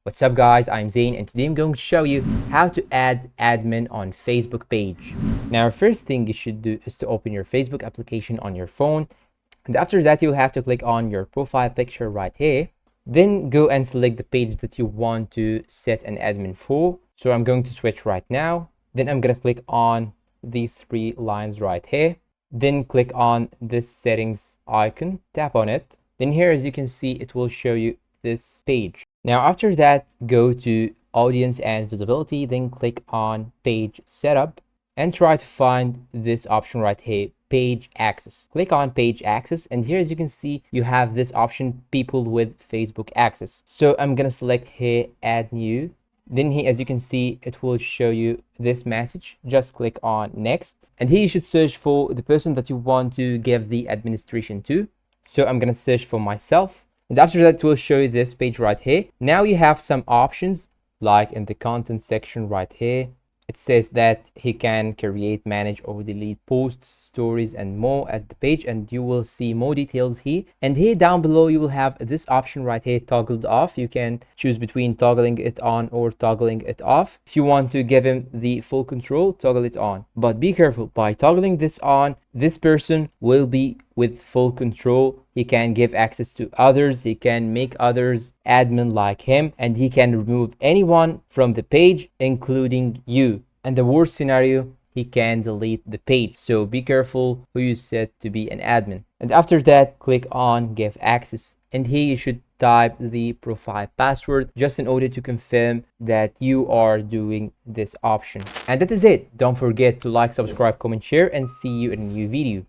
What's up guys, I'm Zain and today I'm going to show you how to add admin on Facebook page. Now first thing you should do is to open your Facebook application on your phone, and after that you'll have to click on your profile picture right here. Then go and select the page that you want to set an admin for. So I'm going to switch right now. Then I'm going to click on these three lines right here. Then click on this settings icon, tap on it. Then here, as you can see, it will show you this page. Now after that, go to audience and visibility, then click on page setup and try to find this option right here, page access. Click on page access, and here, as you can see, you have this option, people with Facebook access. So I'm gonna select here, add new. Then here, as you can see, it will show you this message. Just click on next, and here you should search for the person that you want to give the administration to. So I'm gonna search for myself, and after that it will show you this page right here. Now you have some options, like in the content section right here, it says that he can create, manage or delete posts, stories and more as the page, and you will see more details here. And here down below you will have this option right here, toggled off. You can choose between toggling it on or toggling it off. If you want to give him the full control, toggle it on, but be careful, by toggling this on, this person will be with full control. He can give access to others, he can make others admin like him, and he can remove anyone from the page, including you. And the worst scenario, he can delete the page. So be careful who you set to be an admin. And after that, click on give access, and here you should type the profile password just in order to confirm that you are doing this option. And that is it. Don't forget to like, subscribe, comment, share, and see you in a new video.